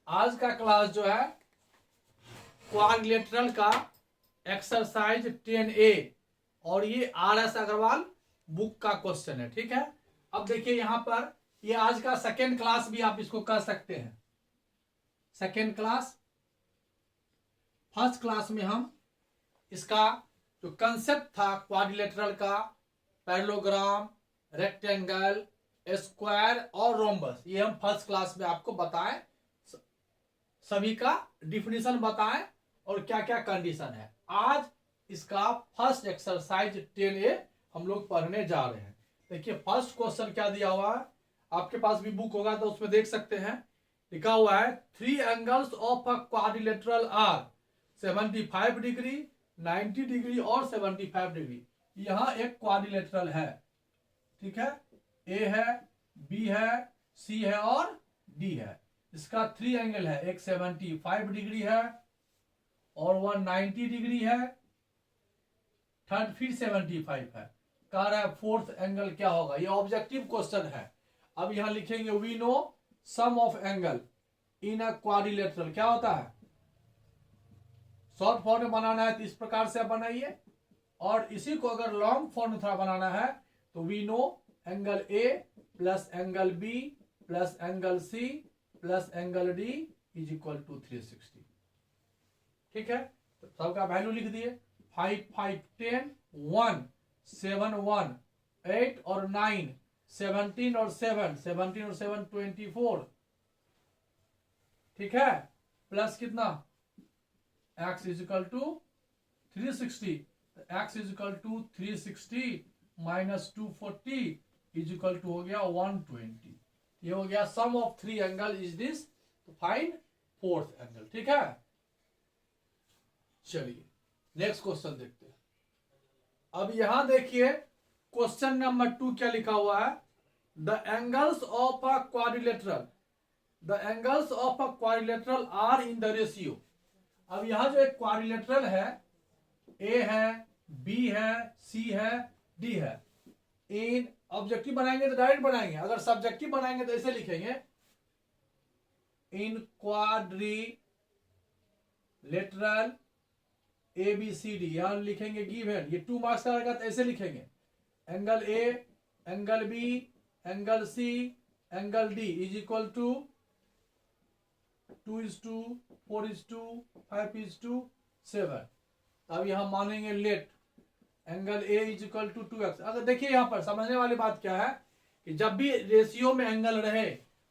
आज का क्लास जो है क्वाड्रिलेटरल का एक्सरसाइज 10A और ये RS अग्रवाल बुक का क्वेश्चन है। ठीक है, अब देखिए यहां पर ये आज का सेकेंड क्लास भी आप इसको कह सकते हैं। सेकेंड क्लास, फर्स्ट क्लास में हम इसका जो कंसेप्ट था क्वाड्रिलेटरल का, पैरेललोग्राम, रेक्टेंगल, स्क्वायर और रोम्बस, ये हम फर्स्ट क्लास में आपको बताएं, सभी का डिफिनीशन बताएं और क्या क्या कंडीशन है। आज इसका फर्स्ट एक्सरसाइज 10A हम लोग पढ़ने जा रहे हैं। देखिए फर्स्ट क्वेश्चन क्या दिया हुआ है, आपके पास भी बुक होगा तो उसमें देख सकते हैं। लिखा हुआ है 3 angles of a quadrilateral are 75 degree, 90 degree और 75 डिग्री। यहां एक क्वाड्रिलेटरल है, ठीक है, ए है, बी है, सी है और डी है। इसका 3 एंगल है, एक 75 डिग्री है और 190 डिग्री है, थर्ड फिर 75 है। कह रहा है फोर्थ एंगल क्या होगा, ये ऑब्जेक्टिव क्वेश्चन है। अब यहां लिखेंगे we know sum of angle in a quadrilateral. क्या होता है, शॉर्ट फॉर्म में बनाना है तो इस प्रकार से बनाइए, और इसी को अगर लॉन्ग फॉर्म में थोड़ा बनाना है तो we know angle A plus angle B plus angle C plus angle D is equal to 360। ठीक है, तो सबका वैल्यू लिख दिए। 5 5 10, 1 7 1 8 और 9, 17 और 7 17 और 7 24। ठीक है, प्लस कितना x is equal to 360, x is equal to 360 minus 240 is equal to हो गया 120। ये हो गया sum of 3 angle is this, तो फाइंड फोर्थ एंगल। ठीक है, चलिए नेक्स्ट क्वेश्चन देखते हैं। अब यहां देखिए क्वेश्चन नंबर 2 क्या लिखा हुआ है, the angles of a quadrilateral, the angles of a quadrilateral are in the ratio. अब यहां जो एक क्वाड्रिलेटरल है, ए है, बी है, सी है, डी है। इन ऑब्जेक्टिव बनाएंगे तो डायरेक्ट बनाएंगे, अगर सब्जेक्टिव बनाएंगे तो ऐसे लिखेंगे, in quadrilateral A B C D, यहां लिखेंगे गिवन, ये 2 मार्क्स का रहेगा तो ऐसे लिखेंगे, angle A, angle B, angle C, angle D is equal to 2:4:5:7। अब यहां मानेंगे let angle A is equal to 2x। अगर देखिए यहां पर समझने वाली बात क्या है कि जब भी रेशियो में एंगल रहे,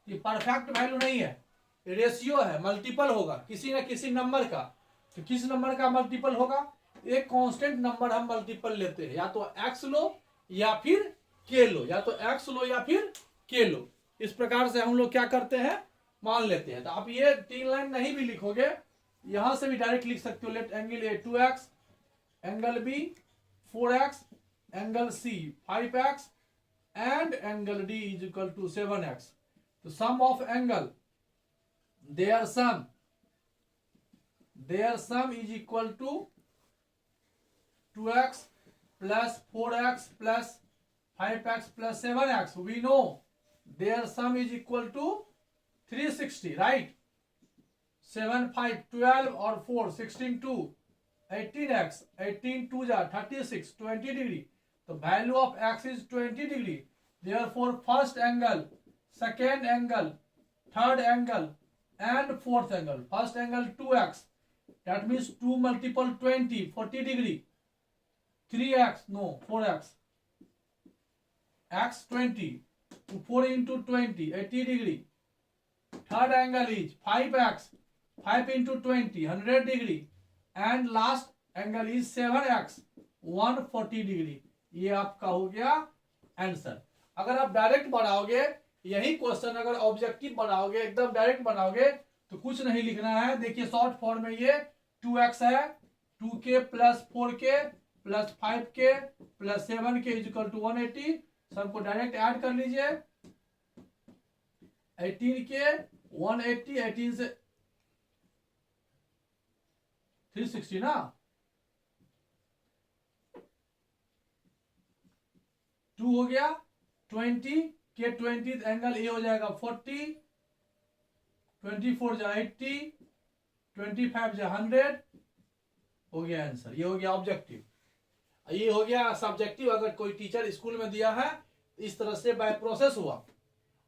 ये परफेक्ट वैल्यू नहीं है, रेशियो है, मल्टीपल होगा किसी ना किसी नंबर का। तो किस नंबर का मल्टीपल होगा, एक कांस्टेंट नंबर हम मल्टीपल लेते हैं, या तो x लो या फिर k लो, या तो x लो या फिर k लो। इस प्रकार से हम लोग क्या करते हैं, मान लेते हैं। तो आप ये 3 लाइन नहीं भी लिखोगे, यहां से भी डायरेक्ट लिख सकते हो, let angle A 2x, angle B 4x, angle C 5x and angle D is equal to 7x। तो sum of angle, their sum is equal to 2x plus 4x plus 5x plus 7x. We know their sum is equal to 360, right? 7 5 12 और 4 16 2 18x, 18 2 जा 36, 20 degree. तो value of x is 20 degree. Therefore first angle, second angle, third angle and fourth angle. First angle 2x, that means 2 multiple 20 40 degree, 3x no 4x, x 20, 4 into 20 80 degree. Third angle is 5x, 5 into 20 100 degree, and last angle is 7x 140 degree. ये आपका हो गया answer. अगर आप direct बनाओगे यही question, अगर objective बनाओगे, एकदम डायरेक्ट बनाओगे तो कुछ नहीं लिखना है। देखिए शॉर्ट फॉर्म में ये 2x है, 2k plus 4k plus 5k plus 7k is equal to 180। सबको डायरेक्ट ऐड कर लीजिए, 18k 180, 18 से 360 ना, 2 हो गया 20 के 20 एंगल ए हो जाएगा 40 24 जा 80, 25 जा 100, हो गया आंसर। ये हो गया ऑब्जेक्टिव, ये हो गया सब्जेक्टिव। अगर कोई टीचर स्कूल में दिया है इस तरह से बाय प्रोसेस हुआ।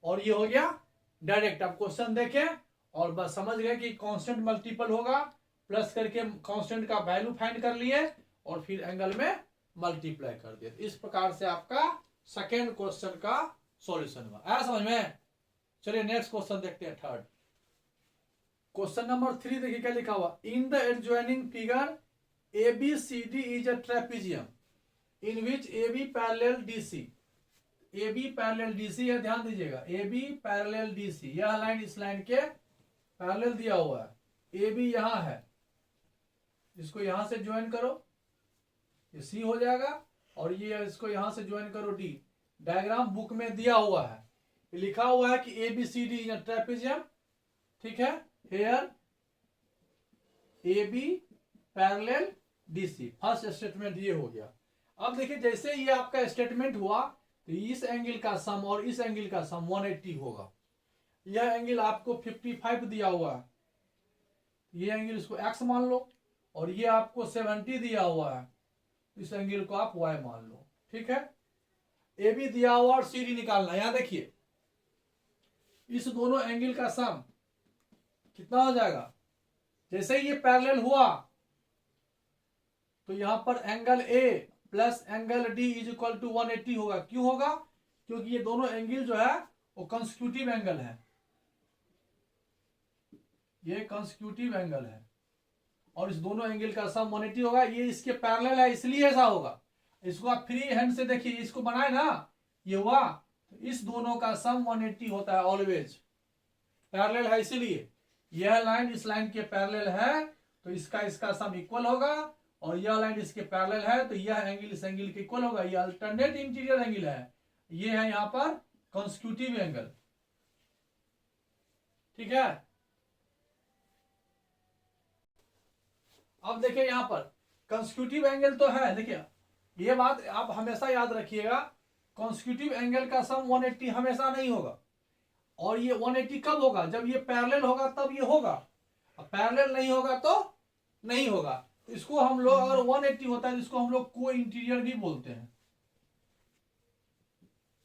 और ये हो गया डायरेक्ट, आप क्वेश्चन देखें और बस समझ गए कि कांस्टेंट मल्टीपल होगा, प्लस करके कांस्टेंट का वैल्यू फाइंड कर लिए और फिर एंगल में मल्टीप्लाई कर दिए। इस प्रकार से आपका सेकेंड क्वेश्चन का सॉल्यूशन हुआ। आया समझ में? चलिए नेक्स्ट क्वेश्चन देखते हैं, थर्ड क्वेश्चन नंबर 3। देखिए क्या लिखा हुआ, in the adjoining figure ABCD is a trapezium in which AB parallel DC। AB parallel DC है, ध्यान दीजिएगा, AB पैरेलल DC, यह लाइन इस लाइन के पैरेलल दिया हुआ है। AB यहां है, इसको यहां से ज्वाइन करो, ये C हो जाएगा, और ये इसको यहां से ज्वाइन करो D। डायग्राम बुक में दिया हुआ है, लिखा हुआ है कि ABCD इज अ ट्रेपेजियम, ठीक है। Here AB parallel DC, first statement ये हो गया। अब देखिए जैसे ये आपका स्टेटमेंट हुआ तो इस एंगल का सम और इस एंगल का सम 180 होगा। यह एंगल आपको 55 दिया हुआ है, ये एंगल इसको x मान लो, और ये आपको 70 दिया हुआ है, इस एंगल को आप y मान लो, ठीक है। AB दिया हुआ और CD निकालना। यहां देखिए इस दोनों एंगल का सम कितना हो जाएगा। जैसे ही ये पैरेलल हुआ तो यहां पर angle A plus angle D is equal to 180 होगा। क्यों होगा? क्योंकि ये दोनों एंगल जो है वो कंसेक्यूटिव एंगल है, ये कंसेक्यूटिव एंगल है, और इस दोनों एंगल का सम 180 होगा। ये इसके पैरेलल है इसलिए ऐसा होगा। इसको आप फ्री हैंड से देखिए, इसको बनाए ना, ये हुआ तो इस दोनों का सम 180 होता है ऑलवेज। पैरेलल है इसीलिए, यह लाइन इस लाइन के पैरेलल है तो इसका सम इक्वल होगा, और यह लाइन इसके पैरेलल है तो यह एंगल इस एंगल के इक्वल होगा। यह अल्टरनेट इंटीरियर एंगल है, ये है यहां पर कंसेक्यूटिव एंगल, ठीक है। अब देखिए यहां पर कंसेक्यूटिव एंगल तो है, देखिए ये बात आप हमेशा याद रखिएगा, कंसेक्यूटिव एंगल का सम 180 हमेशा नहीं होगा। और ये 180 कब होगा? जब ये पैरेलल होगा तब ये होगा, अब पैरेलल नहीं होगा तो नहीं होगा। तो इसको हम लोग, अगर 180 होता है तो इसको हम लोग को इंटीरियर भी बोलते हैं,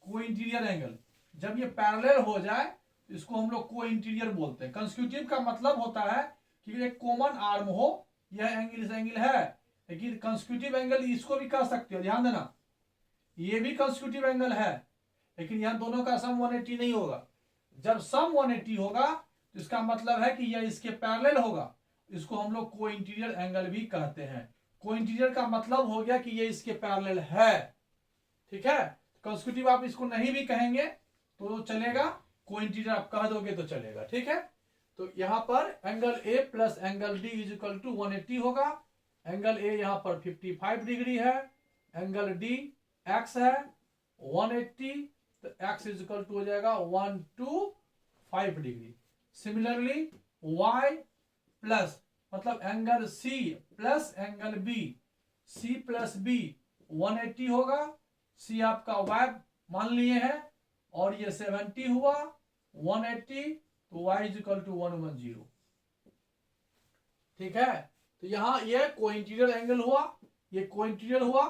को इंटीरियर एंगल। जब ये पैरेलल हो जाए तो इसको हम लोग को इंटीरियर बोलते हैं। कंसेक्यूटिव का मतलब होता है कि एक कॉमन आर्म हो, यह एंगल इस एंगल है, लेकिन कंसेक्यूटिव एंगल इसको भी कह सकते हो, ध्यान देना, ये भी कंसेक्यूटिव एंगल है, लेकिन यहां दोनों का सम 180 नहीं होगा। जब सम 180 होगा तो इसका मतलब है कि यह इसके पैरेलल होगा, इसको हम लोग को इंटीरियर एंगल भी कहते हैं। को इंटीरियर का मतलब हो गया कि ये इसके पैरेलल है, ठीक है। कंसेक्यूटिव आप इसको नहीं भी कहेंगे तो चलेगा, को इंटीरियर आप कह दोगे तो चलेगा, ठीक है। तो यहां पर angle A plus angle D is equal to 180 होगा। एंगल A यहां पर 55 डिग्री है, एंगल D x है 180, तो x इज इक्वल टू हो जाएगा 125 डिग्री। सिमिलरली y प्लस मतलब angle C plus angle B, C plus B 180 होगा। C आपका y मान लिए हैं, और ये 70 हुआ 180, तो y इज इक्वल टू 110, ठीक है। तो यहां ये को इंटीरियर एंगल हुआ, ये को इंटीरियर हुआ,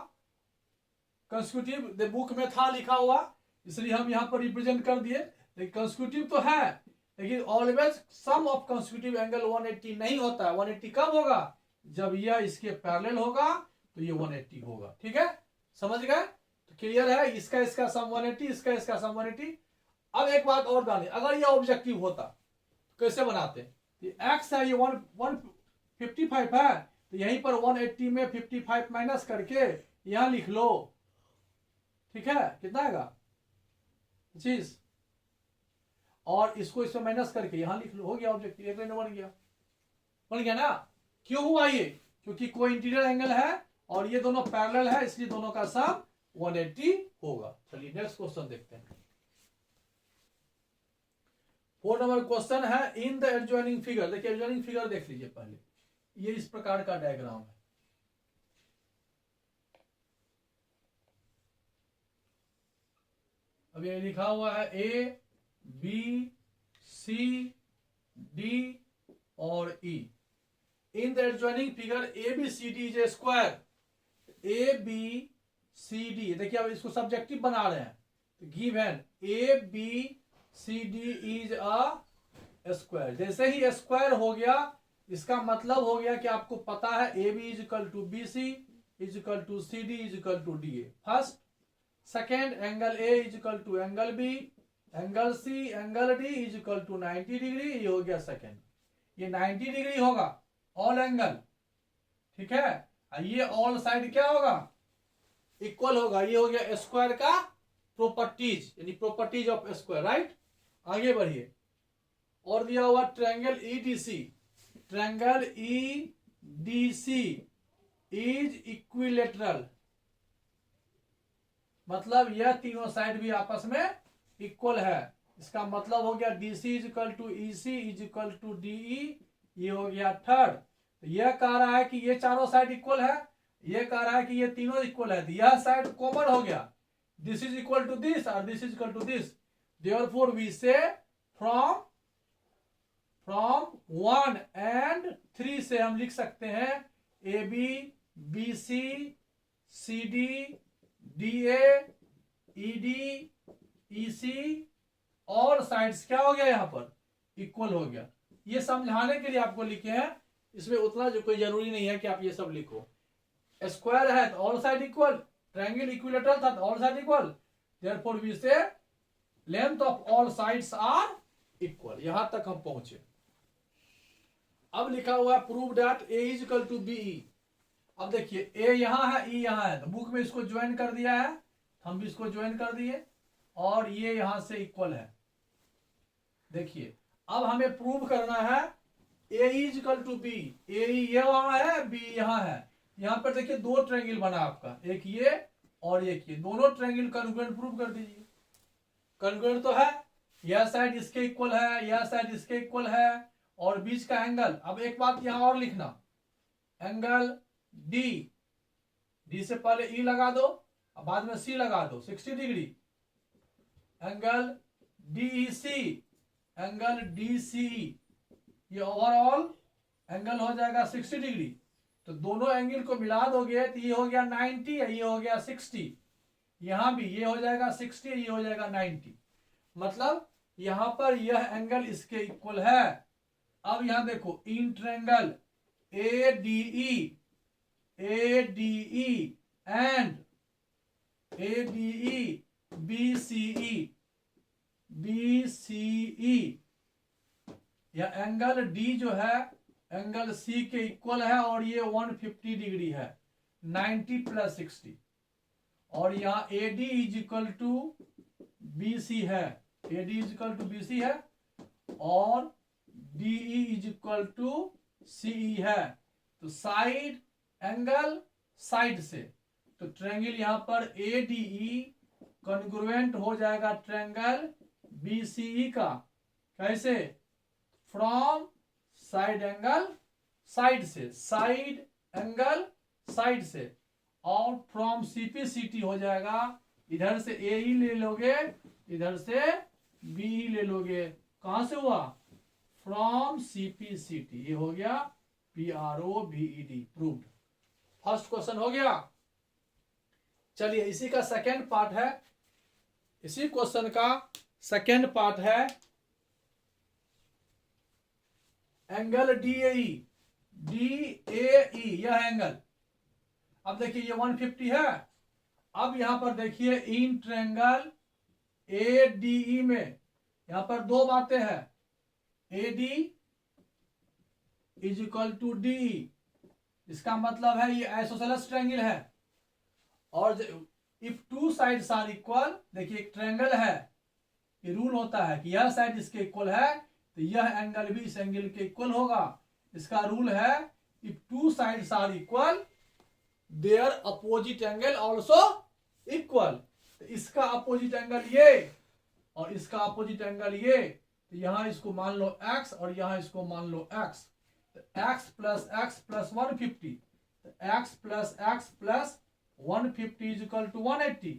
कंसेक्यूटिव बुक में था लिखा हुआ इसलिए हम यहां पर रिप्रेजेंट कर दिए। लेकिन कंसेक्यूटिव तो है, लेकिन always sum of consecutive angle 180 नहीं होता है। 180 कब होगा? जब यह इसके पैरेलल होगा तो ये 180 होगा, ठीक है। समझ गए? तो क्लियर है, इसका सम 180, इसका सम 180। अब एक बात और डालें, अगर यह ऑब्जेक्टिव होता तो कैसे बनाते? एक्स है, ये 155 है, तो यहीं पर 180 में 55 माइनस करके यहां लिख लो, ठीक है। कितना आएगा? 25, और इसको इसमें माइनस करके यहां लिख लो, हो गया ऑब्जेक्टिव, एक लाइन बन गया ना। क्यों हुआ ये? क्योंकि को इंटीरियर एंगल है और ये दोनों पैरेलल है, इसलिए दोनों का सम 180 होगा। चलिए नेक्स्ट क्वेश्चन देखते हैं। 4 नंबर क्वेश्चन है, इन द एडजॉइनिंग फिगर। देखिए एडजॉइनिंग फिगर देख लीजिए पहले, ये इस प्रकार का डायग्राम है। अब ये लिखा हुआ है A B C डी और E. In the adjoining figure A B C D is a square. A B C D, देखिए अब इसको सब्जेक्टिव बना रहे हैं, तो given A B C D is a square. जैसे ही स्क्वायर हो गया, इसका मतलब हो गया कि आपको पता है A B is equal to B C is equal to C D is equal to D A. First, second, angle A is equal to angle B, angle C, angle D is equal to 90 degree. ये हो गया second. ये 90 degree होगा all angle, ठीक है। ये all side क्या होगा, इक्वल होगा। ये हो गया स्क्वायर का प्रॉपर्टीज, यानी प्रॉपर्टीज ऑफ स्क्वायर, राइट। आगे बढ़िए, और दिया हुआ triangle EDC. Triangle EDC is equilateral, मतलब यह तीनों साइड भी आपस में इक्वल है। इसका मतलब हो गया DC is equal to EC is equal to DE. ये हो गया थर्ड। तो यह कह रहा है कि ये चारों साइड इक्वल है, ये कह रहा है कि ये तीनों इक्वल है, तो यह साइड कॉमन हो गया। This is equal to this और this is equal to this. Therefore we say from 1 and 3 से हम लिख सकते हैं A B, B C, C D, D A, E D, E C, और साइड्स क्या हो गया, यहां पर इक्वल हो गया। ये समझाने के लिए आपको लिखे हैं, इसमें उतना जो कोई जरूरी नहीं है कि आप ये सब लिखो। स्क्वायर है तो all side equal, triangle equilateral था तो all side equal, therefore we say length of all sides are equal. यहां तक हम पहुंचे। अब लिखा हुआ है prove that A is equal to B E. अब देखिए ए यहां है, ई यहां है, तो बुक में इसको ज्वाइन कर दिया है, हम भी इसको ज्वाइन कर दिए, और ये यहां से इक्वल है। देखिए अब हमें प्रूव करना है ए इज इक्वल टू बी। ए ये वहां है, बी यहां है। यहां पर देखिए दो ट्रायंगल बना आपका, एक ये और एक ये, दोनों ट्रायंगल कॉन्ग्रुएंट प्रूव कर दीजिए। कॉन्ग्रुएंट तो है, यह साइड इसके इक्वल है, यह साइड इसके इक्वल है, और बीच का एंगल। अब एक बात यहां और लिखना, एंगल डी, डी से पहले ई लगा दो और बाद में सी लगा दो, 60 degree. Angle D C, angle D C, ये ओवरऑल एंगल हो जाएगा 60 डिग्री। तो दोनों एंगल को मिला दोगे तो ये हो गया 90 है, ये हो गया 60। यहां भी ये हो जाएगा 60, ये हो जाएगा 90। मतलब यहां पर यह एंगल इसके इक्वल है। अब यहां देखो, in triangle A D E and A D E B C E, यह एंगल डी जो है एंगल सी के इक्वल है, और ये 150 डिग्री है, 90 प्लस 60। और यहाँ A D is equal to B C है, A D is equal to B C है, और D E is equal to C E है। तो साइड एंगल साइड से, तो ट्रायंगल यहां पर ए डी ई कॉन्ग्रुएंट हो जाएगा ट्रायंगल बी सी ई का। कैसे, फ्रॉम साइड एंगल साइड से, साइड एंगल साइड से, और फ्रॉम सीपी सीटी हो जाएगा, इधर से ए ही ले लोगे, इधर से बी ही ले लोगे। कहां से हुआ, फ्रॉम सीपी सीटी। ये हो गया PROVED, प्रूव्ड। फर्स्ट क्वेश्चन हो गया। चलिए इसी का सेकेंड पार्ट है, इसी क्वेश्चन का सेकेंड पार्ट है एंगल DAE, यह एंगल। अब देखिए ये 150 है। अब यहां पर देखिए इन ट्रायंगल ADE में यहां पर दो बातें हैं, AD is equal to DE। इसका मतलब है ये आइसोसेलेस ट्रायंगल है, और if two sides are equal, देखिए एक ट्रायंगल है, ये रूल होता है कि यह साइड इसके इक्वल है तो यह एंगल भी इस एंगल के इक्वल होगा। इसका रूल है if two sides are equal their opposite angle also equal. तो इसका अपोजिट एंगल ये और इसका अपोजिट एंगल ये, तो यहां इसको मान लो x और यहां इसको मान लो x। तो x प्लस 150, तो x plus 150 is equal to 180।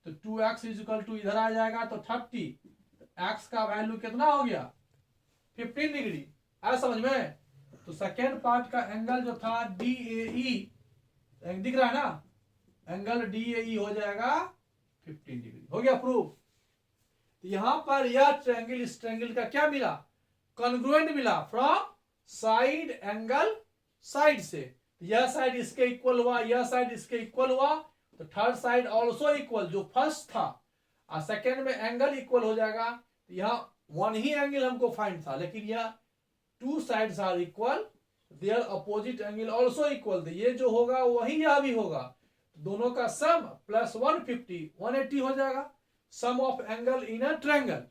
तो 2x इज इक्वल टू इधर आ जाएगा तो 30। तो x का वैल्यू कितना हो गया 15 डिग्री। आया समझ में? तो सेकेंड पार्ट का एंगल जो था DAE, दिख रहा है ना, एंगल DAE हो जाएगा 15 डिग्री। हो गया प्रूफ। तो यहां पर यह ट्रायंगल इस ट्रायंगल का क्या मिला, कॉन्ग्रुएंट मिला फ्रॉम साइड एंगल साइड से। यह साइड इसके इक्वल हुआ, यह साइड इसके इक्वल हुआ, तो थर्ड साइड ऑल्सो इक्वल, जो फर्स्ट था और सेकेंड में एंगल इक्वल हो जाएगा। तो यहाँ वन ही एंगल हमको फाइंड था, लेकिन यह two sides are equal, their opposite angle also equal. ये जो होगा वही यह भी होगा, दोनों का सम प्लस 150 180 हो जाएगा। Sum of angle in a triangle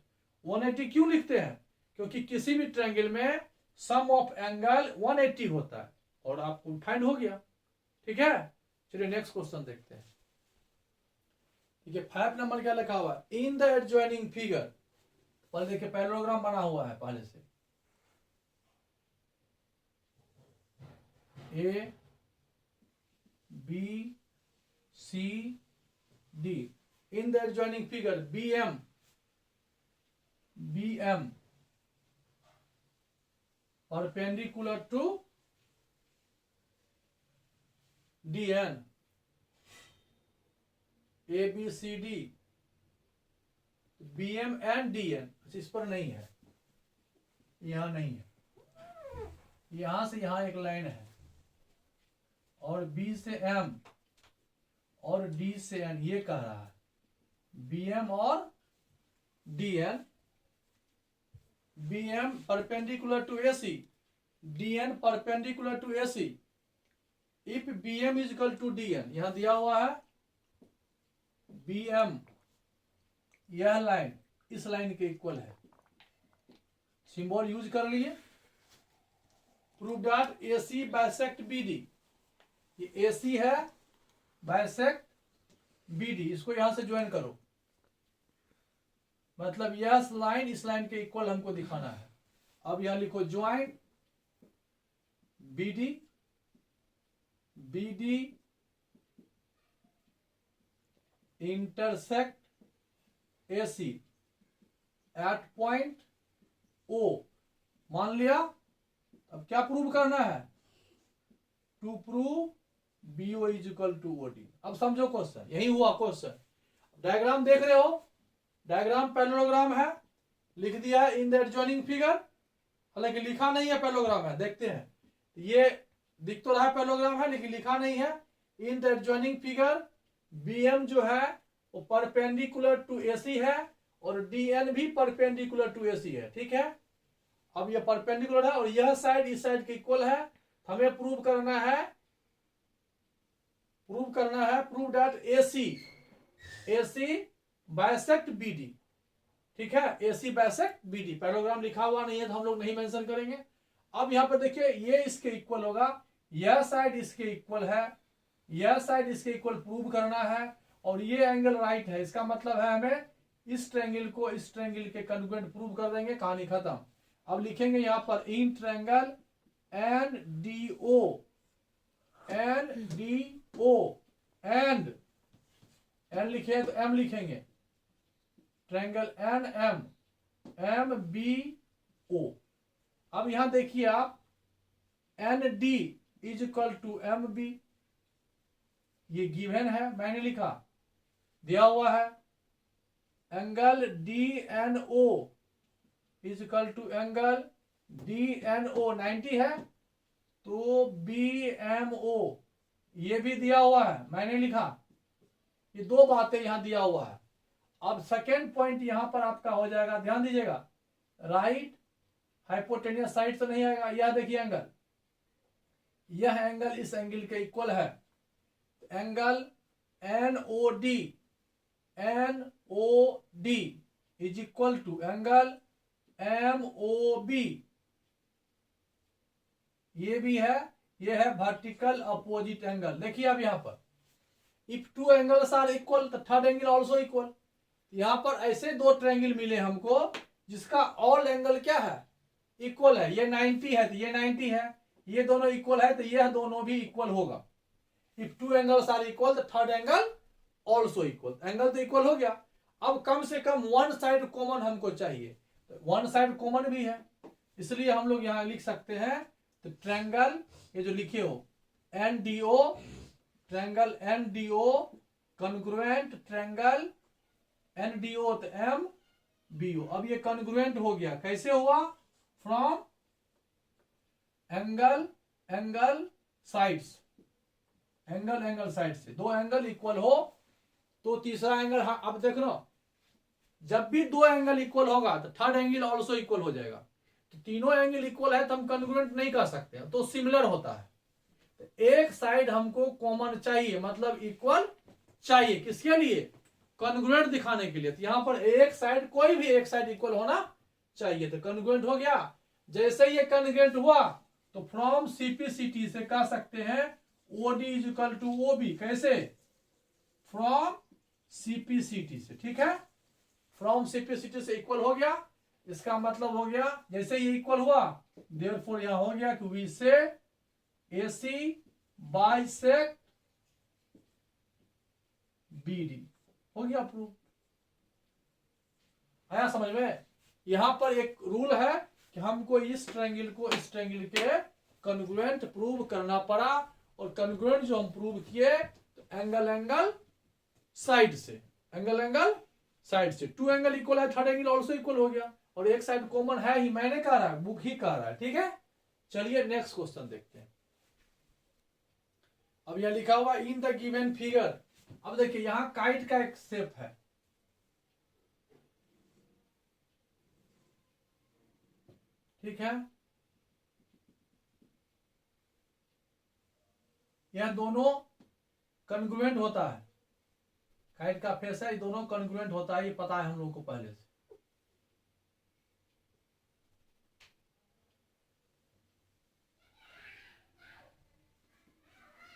180 क्यों लिखते हैं, क्योंकि किसी भी ट्रायंगल में सम ऑफ एंगल 180 होता है, और आपको फाइंड हो गया। ठीक है, चलिए नेक्स्ट क्वेश्चन देखते हैं। ठीक है, 5 नंबर क्या लिखा हुआ है, इन द एडजॉइनिंग फिगर। पहले देखिए पैरेललोग्राम बना हुआ है पहले से, A B C D। In the adjoining figure BM perpendicular to DN, ABCD, BM and DN। इस पर नहीं है, यहां नहीं है, यहां से यहां एक लाइन है, और B से M और D से N, ये कह रहा है BM और DN। BM perpendicular to AC, DN perpendicular to AC। If BM is equal to DN, यहां दिया हुआ है BM, यह लाइन इस लाइन के इक्वल है, सिंबल यूज कर लिए। Prove that AC bisect BD, ये AC है, बाइसेक्ट BD, इसको यहां से ज्वाइन करो, मतलब यह लाइन इस लाइन के इक्वल हमको दिखाना है। अब यहां लिखो join BD intersect AC at point O। मान लिया, अब क्या प्रूव करना है, to prove BO is equal to OD। अब समझो क्वेश्चन, यही हुआ क्वेश्चन। डायग्राम देख रहे हो, डायग्राम पैरेललोग्राम है, लिख दिया है इन द एडजॉइनिंग फिगर, हालांकि लिखा नहीं है पैरेललोग्राम है, देखते हैं। ये दिख तो रहा है पैरेललोग्राम है, लेकिन लिखा नहीं है। In the adjoining figure BM जो है वो परपेंडिकुलर टू AC है, और DN भी परपेंडिकुलर टू AC है। ठीक है, अब ये परपेंडिकुलर है और यह साइड इस साइड के इक्वल है। हमें प्रूव करना है prove that AC bisect BD। ठीक है, AC बाइसेक्ट BD। पैरेललोग्राम लिखा हुआ नहीं है तो हम लोग नहीं मेंशन करेंगे। अब यहां पर देखिए, ये इसके इक्वल होगा, यह साइड इसके इक्वल है, यह साइड इसके इक्वल प्रूव करना है, और ये एंगल राइट है। इसका मतलब है हमें इस ट्रायंगल को इस ट्रायंगल के कॉन्ग्रुएंट प्रूव कर देंगे, कहानी खत्म। अब लिखेंगे यहां पर in triangle NDO and N लिखे तो M लिखेंगे, ट्रायंगल MBO। अब यहां देखिए आप, ND is equal to MB, ये गिवन है, मैंने लिखा, दिया हुआ है। Angle DNO is equal to angle DNO 90 है, तो BMO ये भी दिया हुआ है, मैंने लिखा। ये दो बातें यहां दिया हुआ है। अब सेकेंड पॉइंट यहां पर आपका हो जाएगा, ध्यान दीजिएगा, राइट हाइपोटेनियस साइड से नहीं आएगा। यह देखिए एंगल, यह एंगल इस एंगल के इक्वल है, angle NOD is equal to angle MOB, ये भी है, ये है वर्टिकल अपोजिट एंगल। देखिए अब यहां पर if two angles are equal तो थर्ड एंगल ऑल्सो इक्वल। यहां पर ऐसे दो ट्रायंगल मिले हमको जिसका ऑल एंगल क्या है, इक्वल है। ये 90 है तो ये 90 है, ये दोनों इक्वल है तो यह दोनों भी इक्वल होगा। If two angles are equal तो third angle also equal. Angle तो इक्वल हो गया। अब कम से कम वन साइड कॉमन हमको चाहिए, वन साइड कॉमन भी है, इसलिए हम लोग यहां लिख सकते हैं तो ट्रायंगल, ये जो लिखे हो NDO, triangle NDO congruent triangle NDO तो MBO। अब ये कॉन्ग्रुएंट हो गया, कैसे हुआ? From angle sides, angle side से दो एंगल इक्वल हो तो तीसरा एंगल, हाँ अब देख लो, जब भी दो एंगल इक्वल होगा तो थर्ड एंगल ऑल्सो इक्वल हो जाएगा। तो तीनों एंगल इक्वल है तो हम कॉन्ग्रुएंट नहीं कर सकते, तो सिमिलर होता है। तो एक साइड हमको कॉमन चाहिए, मतलब इक्वल चाहिए, किसके लिए? कॉन्ग्रुएंट दिखाने के लिए। तो यहां पर एक साइड, कोई भी एक साइड इक्वल होना चाहिए, तो कॉन्ग्रुएंट हो गया। जैसे ये कॉन्ग्रुएंट हुआ तो फ्रॉम CPCT से कह सकते हैं OD is equal to OB। कैसे? फ्रॉम CPCT से, ठीक है, फ्रॉम CPCT से इक्वल हो गया। इसका मतलब हो गया जैसे ये इक्वल हुआ, देयरफॉर यहां हो गया कि वी से AC बाइसेक्ट BD, हो गया प्रूव। आया समझ में? यहां पर एक रूल है कि हमको इस ट्रायंगल को इस ट्रायंगल के कॉन्ग्रुएंट प्रूव करना पड़ा, और कॉन्ग्रुएंट जो हम प्रूव किए तो एंगल साइड से, एंगल साइड से टू एंगल इक्वल है, थर्ड एंगल ऑल्सो इक्वल हो गया, और एक साइड कॉमन है ही, मैंने कह रहा है, बुक ही कह रहा है, ठीक है। चलिए नेक्स्ट क्वेश्चन देखते हैं। अब यह लिखा हुआ इन द गिवन फिगर। अब देखिए यहां काइट का एक शेप है, ठीक है, यह दोनों कॉन्ग्रुएंट होता है, काइट का फेस है, ये दोनों कॉन्ग्रुएंट होता है, ये पता है हम लोग को पहले से।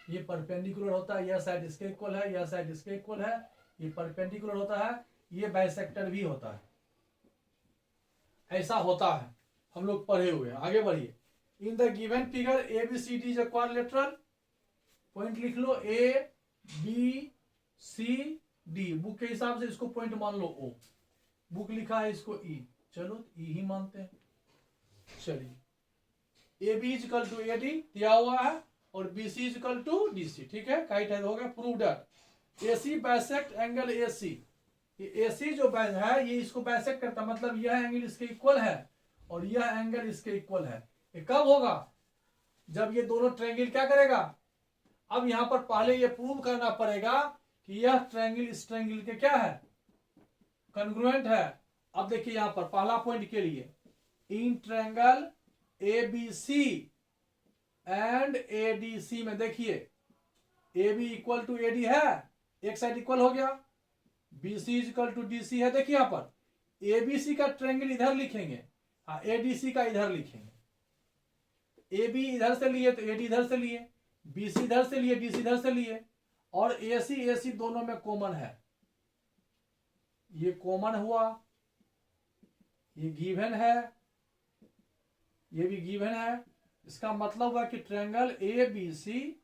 ये परपेंडिकुलर होता है, यह साइड इसके इक्वल है, यह साइड इसके इक्वल है, ये परपेंडिकुलर होता है, ये बाइसेक्टर भी होता है, ऐसा होता है, हम लोग पढ़े हुए हैं। आगे बढ़िए। इन the given figure ABCD is a quadrilateral, point लिख लो ABCD, बुक के हिसाब से इसको पॉइंट मान लो O, बुक लिखा है इसको E, चलो E ही मानते हैं। चलिए AB is equal to AD दिया हुआ है, और BC is equal to DC, ठीक है, काइट है, हो गया prove that AC bisect angle AC, ये AC जो है ये इसको बाइसेक्ट करता, मतलब यह एंगल इसके इक्वल है और यह एंगल इसके इक्वल है। ये कब होगा? जब ये दोनों ट्रायंगल क्या करेगा? अब यहां पर पहले ये प्रूव करना पड़ेगा कि यह ट्रायंगल इस ट्रायंगल के क्या है? कॉन्ग्रुएंट है। अब देखिए यहां पर पहला पॉइंट के लिए, in triangle ABC and ADC में देखिए AB इक्वल टू AD है, एक साइड इक्वल हो गया, BC is equal to DC है। देखिए यहां पर ABC का ट्रायंगल इधर लिखेंगे, हाँ ADC का इधर लिखेंगे, AB इधर से लिए तो AD इधर से लिए, BC इधर से लिए, DC इधर से लिए, और AC दोनों में कॉमन है, ये कॉमन हुआ, ये गिवन है, ये भी गिवन है। इसका मतलब हुआ कि ट्रायंगल ABC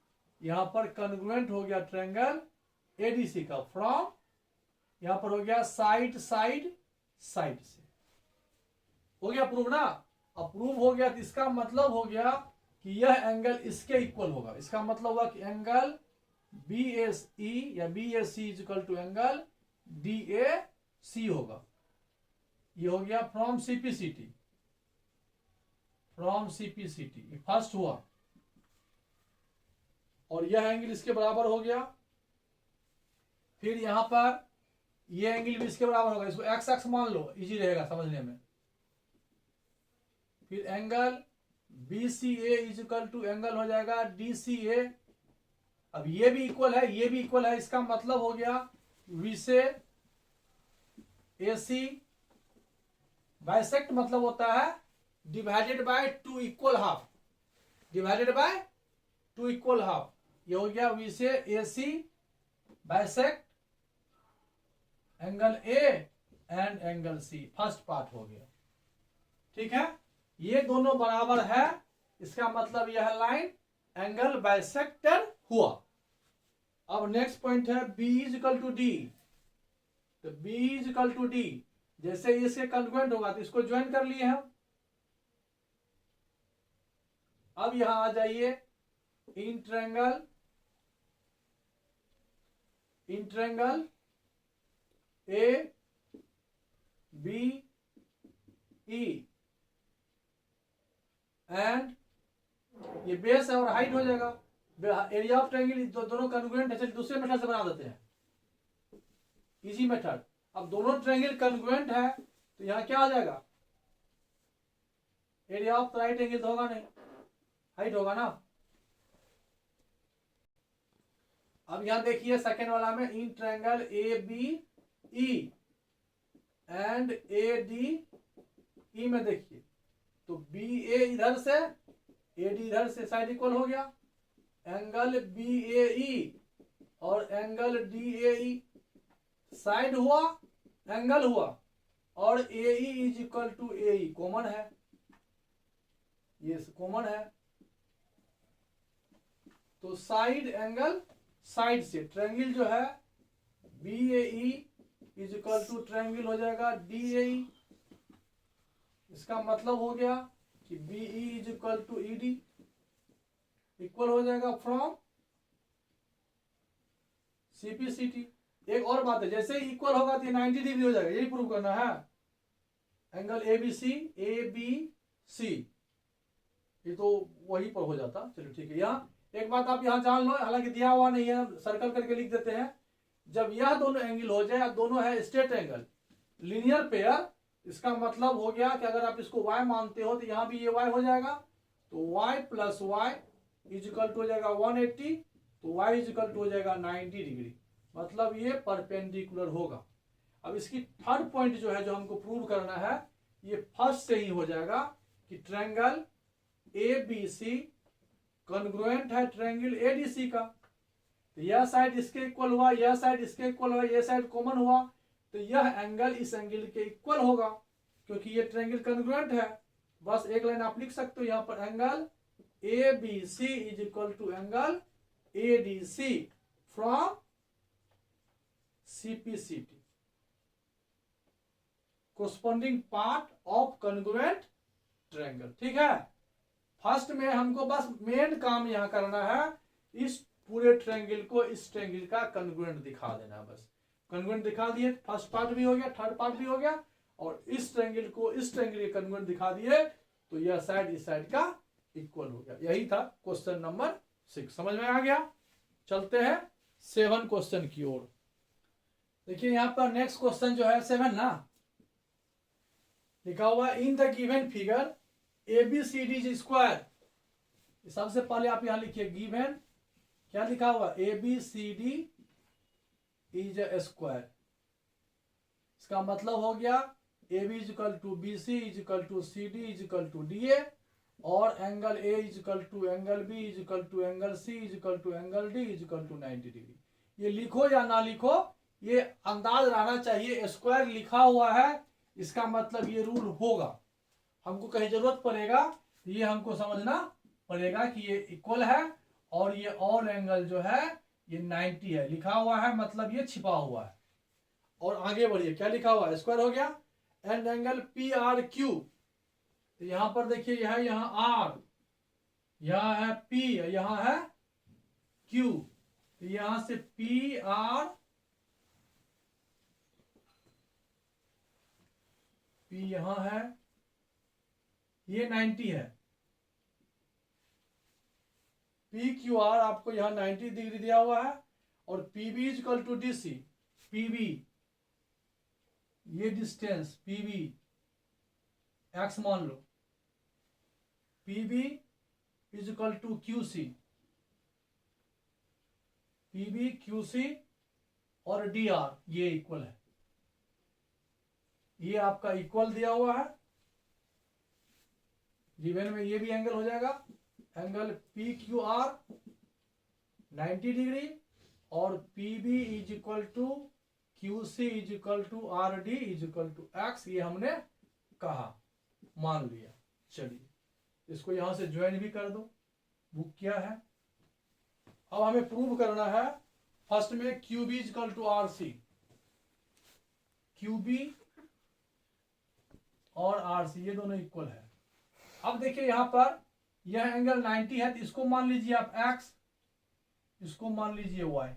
यहां पर कॉन्ग्रुएंट हो गया ट्रायंगल ADC का, फ्रॉम यहां पर हो गया साइड से, हो गया प्रूव ना। अब प्रूव हो गया तो इसका मतलब हो गया कि यह एंगल इसके इक्वल होगा। इसका मतलब हुआ कि एंगल BSE या BSC is equal to angle DAC होगा। ये हो गया फ्रॉम CPCT, ये फर्स्ट हुआ, और यह एंगल इसके बराबर हो गया। फिर यहां पर यह एंगल भी इसके बराबर होगा, इसको एक्स एक्स मान लो, इजी रहेगा समझने में। फिर angle BCA is equal to angle हो जाएगा DCA। अब ये भी इक्वल है, ये भी इक्वल है, इसका मतलब हो गया V से AC बाइसेक्ट, मतलब होता है divided by two equal half, divided by two equal half. ये हो गया V से AC bisect angle A and angle C, first part हो गया, ठीक है। ये दोनों बराबर है, इसका मतलब यह लाइन एंगल बाइसेक्टर हुआ। अब नेक्स्ट पॉइंट है B is equal to D, तो B is equal to D, जैसे इसके कॉन्ग्रुएंट होगा तो इसको ज्वाइन कर लिए हम, अब यहां आ जाइए, in triangle A B E and ये बेस है और हाइट हो जाएगा। एरिया ऑफ ट्रायंगल दोनों कॉन्ग्रुएंट है। चलिए दूसरे मेथड से बना देते हैं, इजी मेथड। अब दोनों ट्रायंगल कॉन्ग्रुएंट है तो यहां क्या आ जाएगा, एरिया ऑफ राइट एंगल तो होगा नहीं, हाइट होगा ना। अब यहां देखिए सेकेंड वाला में, in triangle A B E and A D E में देखिए, तो बी ए इधर से, ए डी इधर से, साइड इक्वल हो गया। एंगल बी ए ई और angle D A E, side हुआ एंगल हुआ, और A E is equal to A E common है, ये कॉमन है। तो साइड एंगल साइड से ट्रायंगल जो है B A E is equal to triangle हो जाएगा डी ए ई। इसका मतलब हो गया कि B E is equal to E D, equal हो जाएगा फ्रॉम सीपी सी टी। एक और बात है, जैसे ही इक्वल होगा तो ये 90 डिग्री हो जाएगा, यही प्रूव करना है। एंगल ए बी सी ये तो वही पर हो जाता। चलो ठीक है। यहाँ एक बात आप यहाँ जान लो, हालांकि दिया हुआ नहीं है, सर्कल करके लिख देते हैं। जब यह दोनों एंगल हो जाए, दोनों है स्ट्रेट एंगल, लीनियर पेयर, इसका मतलब हो गया कि अगर आप इसको y मानते हो तो यहाँ भी ये y हो जाएगा, तो y plus y is equal to हो जाएगा 180, तो y इज इक्वल टू हो जाएगा 90 डिग्री, मतलब ये परपेंडिकुलर होगा। अब इसकी थर्ड पॉइंट जो है, जो हमको प्रूव करना है, ये फर्स्ट से ही हो जाएगा कि triangle A B C congruent है ट्रायंगल ए डी सी का। तो यह साइड इसके इक्वल हुआ, यह साइड इसके इक्वल हुआ, यह साइड कॉमन हुआ, तो यह एंगल इस एंगल के इक्वल होगा, क्योंकि ये ट्रायंगल कॉन्ग्रुएंट है। बस एक लाइन आप लिख सकते हो यहाँ पर, angle A B C is equal to angle A D C from CPCT, corresponding part of congruent triangle. ठीक है। फर्स्ट में हमको बस मेन काम यहां करना है, इस पूरे ट्रायंगल को इस ट्रायंगल का कॉन्ग्रुएंट दिखा देना। बस कॉन्ग्रुएंट दिखा दिए, फर्स्ट पार्ट भी हो गया, थर्ड पार्ट भी हो गया, और इस ट्रायंगल को इस ट्रायंगल के कॉन्ग्रुएंट दिखा दिए, तो यह साइड इस साइड का इक्वल हो गया। यही था क्वेश्चन नंबर 6। समझ में आ गया। चलते हैं 7 क्वेश्चन की ओर। देखिए यहां पर नेक्स्ट क्वेश्चन जो है 7 ना, लिखा हुआ in the given figure A B C D is square. सबसे पहले आप यहां लिखिए गिवन, क्या लिखा हुआ, A B C D is a square. इसका मतलब हो गया A B is equal to B C is equal to C D is equal to D A, और angle A is equal to angle B is equal to angle C is equal to angle D is equal to 90 degree. ये लिखो या ना लिखो, ये अंदाज रहना चाहिए, स्क्वायर लिखा हुआ है, इसका मतलब ये रूल होगा। हमको कहीं जरूरत पड़ेगा तो ये हमको समझना पड़ेगा कि ये इक्वल है, और ये ऑल एंगल जो है ये 90 है, लिखा हुआ है, मतलब ये छिपा हुआ है। और आगे बढ़िए, क्या लिखा हुआ है, स्क्वायर हो गया। And angle P R Q, तो यहां पर देखिए यह है, यहां आर, यहां है पी, यहां है क्यू, तो यहां से पी आर, पी यहां है, ये 90 है, पी क्यू आर आपको यहां 90 डिग्री दिया हुआ है, और P B is equal to D C, P B ये डिस्टेंस पी बी एक्स मान लो, P B is equal to Q C, P B Q C और डी आर ये इक्वल है, ये आपका इक्वल दिया हुआ है। गिवन में ये भी एंगल हो जाएगा, angle P Q R 90 degree, और P B is equal to Q C is equal to R D is equal to X, ये हमने कहा, मान लिया। चलिए इसको यहां से ज्वाइन भी कर दो, बुक किया है। अब हमें प्रूव करना है फर्स्ट में Q B is equal to R C, Q B और आर सी ये दोनों इक्वल है। अब देखिए यहां पर यह एंगल 90 है, तो इसको मान लीजिए आप x, इसको मान लीजिए y।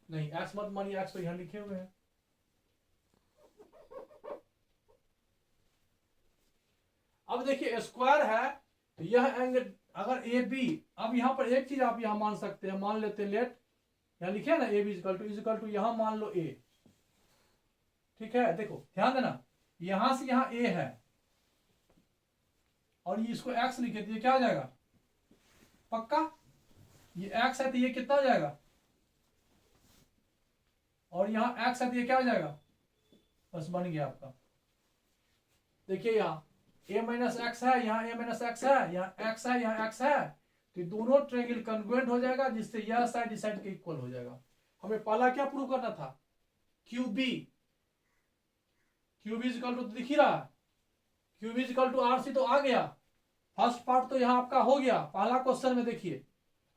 नहीं x मत मानिए, x तो यहां लिखे हुए हैं। अब देखिए स्क्वायर है, तो यह एंगल अगर ए बी, अब यहां पर एक चीज आप यहां मान सकते हैं, मान लेते हैं लेट, यहां लिखे ना ए बी इजिकल टू यहां मान लो ए, ठीक है। देखो ध्यान देना, यहां से यहां ए है और ये इसको x लिखे, तो ये क्या आ जाएगा पक्का, ये x है तो ये कितना आ जाएगा, और यहां x है तो ये क्या आ जाएगा, बस बन गया आपका। देखिए यहाँ a माइनस एक्स है, यहाँ a माइनस एक्स है, यहाँ x है, यहाँ x है, तो दोनों ट्रायंगल कन्ग्रुएंट हो जाएगा, जिससे यह साइड इस साइड के इक्वल हो जाएगा। हमें पहला क्या प्रूव करना था, QB, QB इक्वल टू दिख ही रहा है, QB इक्वल टू RC तो आ गया, फर्स्ट पार्ट तो यहाँ आपका हो गया पहला क्वेश्चन में। देखिए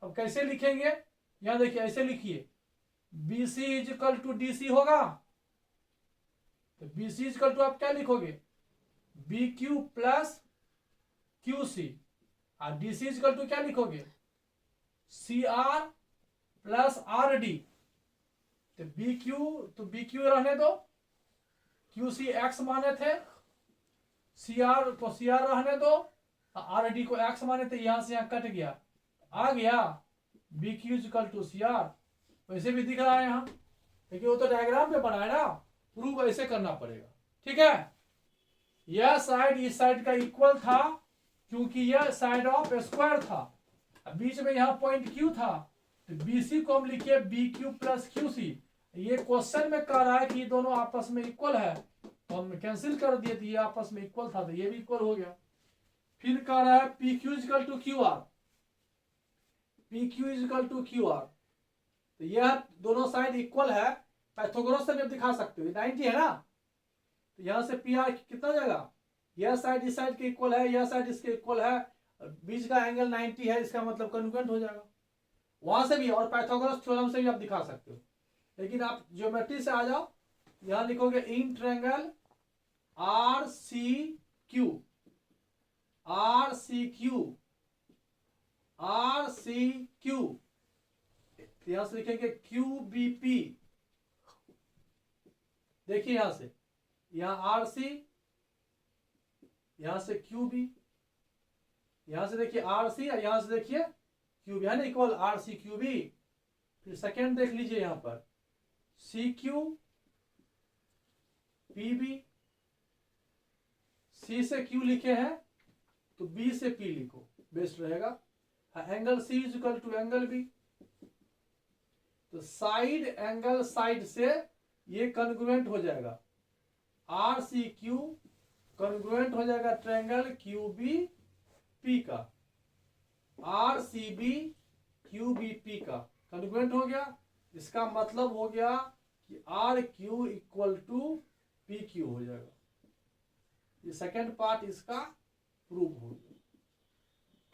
अब कैसे लिखेंगे, यहाँ देखिए ऐसे लिखिए, BC इक्वल टू DC होगा, तो BC इक्वल टू आप क्या लिखोगे, BQ प्लस QC, और DC इक्वल टू क्या लिखोगे, CR प्लस RD, तो BQ रहने दो, QC x माने थे, CR को CR रहने दो, RD को x माने थे, यहां से यहां कट गया, आ गया BQ इक्वल टू CR। वैसे भी दिख रहा है यहाँ, लेकिन वो तो डायग्राम पे बना है ना, प्रूव ऐसे करना पड़ेगा, ठीक है। यह साइड इस साइड का इक्वल था, क्योंकि यह साइड ऑफ स्क्वायर था, बीच में यहाँ पॉइंट Q था, तो BC को हम लिखिए BQ प्लस QC। ये क्वेश्चन में कह रहा है कि ये दोनों आपस में इक्वल है, तो हम कैंसिल कर दिए, ये आपस में इक्वल था तो ये भी इक्वल हो गया। फिर कह रहा है PQ equal to QR, PQ equal to QR, तो यह दोनों साइड इक्वल है, पाइथागोरस से भी दिखा सकते हो, 90 है ना, तो यहां से PR कितना जाएगा, यह साइड इस साइड के इक्वल है, यह साइड इसके इक्वल है, बीच का एंगल 90 है, इसका मतलब कॉन्ग्रुएंट हो जाएगा। वहां से भी और पाइथागोरस थ्योरम से भी आप दिखा सकते हो, लेकिन आप ज्योमेट्री से आ जाओ, यहां लिखोगे इन ट्रायंगल RCQ, यहां से लिखेंगे QBP, देखिए यहां से, यहां RC, यहां से QB, यहां से देखिए RC, यहां से देखिए QB, है ना इक्वल RCQB। फिर सेकेंड देख लीजिए यहां पर CQ PB, C से Q लिखे हैं तो B से P लिखो, बेस्ट रहेगा। Angle C is equal to angle B, तो साइड एंगल साइड से ये कॉन्ग्रुएंट हो जाएगा, RCQ कॉन्ग्रुएंट हो जाएगा ट्रायंगल QBP का, RCB QBP का कॉन्ग्रुएंट हो गया। इसका मतलब हो गया कि RQ इक्वल टू PQ हो जाएगा। ये सेकेंड पार्ट इसका प्रूव हो गया।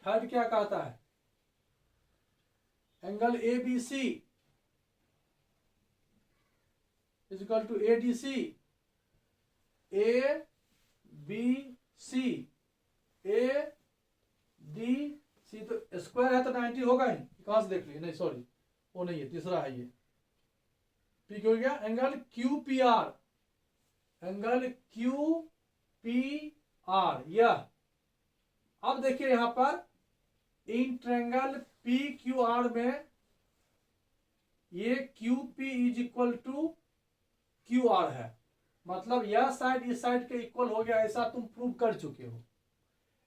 थर्ड क्या कहता है, angle ABC is equal to ADC, ABC ADC, तो स्क्वायर है तो 90 होगा ही, कहां से देख लीजिए, नहीं सॉरी वो नहीं है, तीसरा है ये, ठीक हो गया। एंगल QPR, एंगल QPR यह, अब देखिए यहां पर इन ट्रायंगल PQR में ये QP is equal to QR है, मतलब यह साइड इस साइड के इक्वल हो गया, ऐसा तुम प्रूव कर चुके हो।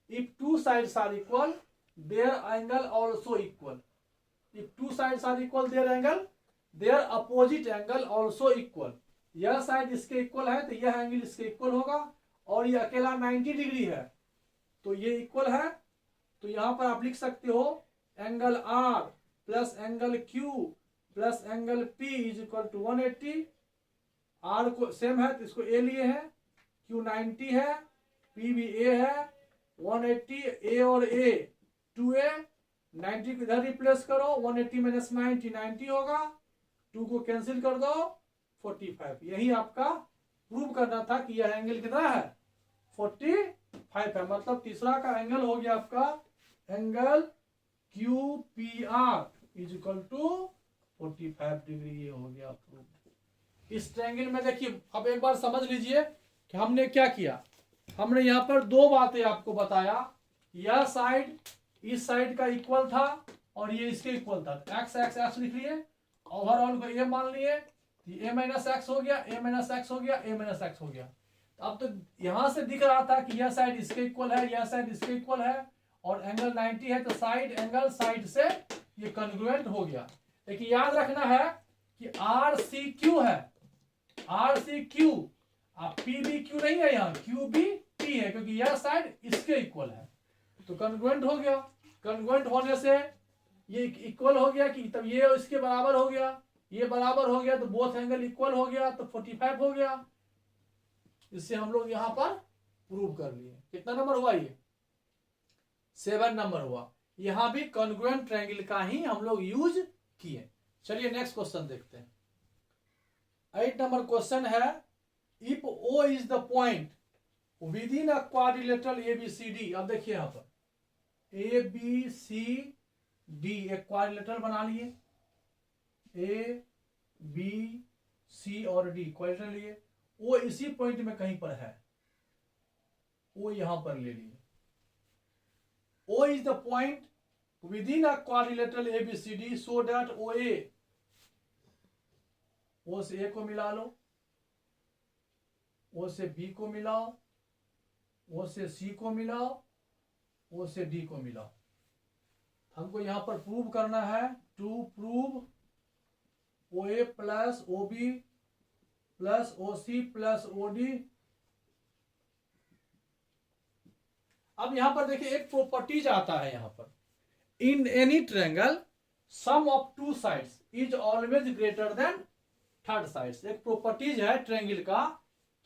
If two sides are equal their angle also equal, if two sides are equal their angle, their opposite angle also equal. यह साइड इसके इक्वल है तो यह एंगल इसके इक्वल होगा, और ये अकेला 90 डिग्री है तो ये इक्वल है, तो यहां पर आप लिख सकते हो angle R plus angle Q plus angle P is equal to 180। R को सेम है तो इसको A लिए है, Q 90 है, P भी A है, 180 A और A 2A, 90 को इधर रिप्लेस करो, 180 माइनस 90 होगा, 2 को कैंसिल कर दो 45। यही आपका प्रूव करना था कि यह एंगल कितना है 45 5 है, मतलब तीसरा का एंगल हो गया आपका angle Q P R is equal to 45 degree. ये हो गया प्रूफ। इस ट्रायंगल में देखिए, अब एक बार समझ लीजिए कि हमने क्या किया। हमने यहाँ पर दो बातें आपको बताया, यह साइड इस साइड का इक्वल था और ये इसके इक्वल था। एक्स एक्स एक्स लिख लिए, ओवरऑल को ए मान लिए, ए माइनस एक्स हो गया, ए माइनस एक्स हो गया, ए माइनस एक्स हो गया। अब तो यहां से दिख रहा था कि यह साइड इसके इक्वल है, यह साइड इसके इक्वल है और एंगल 90 है, तो साइड एंगल साइड से ये कॉन्ग्रुएंट हो गया। लेकिन याद रखना है कि आर सी क्यू है, R C Q, P B Q नहीं है, यहाँ क्यू बी पी है, क्योंकि यह साइड इसके इक्वल है, तो कॉन्ग्रुएंट हो गया। कॉन्ग्रुएंट होने से ये इक्वल हो गया कि तब ये इसके बराबर हो गया, ये बराबर हो गया, तो बोथ एंगल इक्वल हो गया, तो 45 हो गया। इससे हम लोग यहां पर प्रूव कर लिए। कितना नंबर हुआ ये? 7 नंबर हुआ। यहां भी कॉन्ग्रुएंट ट्रायंगल का ही हम लोग यूज किए। चलिए नेक्स्ट क्वेश्चन देखते हैं। 8 नंबर क्वेश्चन है, if O is the point within a quadrilateral ABCD। अब देखिए यहां पर ABCD एक क्वाड्रिलेटरल बना लिए, A B C और D क्वाड्रिलेटरल लिए। वो इसी पॉइंट में कहीं पर है, वो यहां पर ले लिए। O is the point within a quadrilateral ABCD so that OA, O से A को मिला लो, O से B को मिलाओ, O से C को मिलाओ, O से D को मिलाओ। हमको यहां पर प्रूव करना है, to prove OA plus OB plus OC plus OD। अब यहां पर देखिए एक प्रॉपर्टीज आता है यहां पर, in any triangle sum of two sides is always greater than third sides. एक प्रॉपर्टीज है ट्रायंगल का,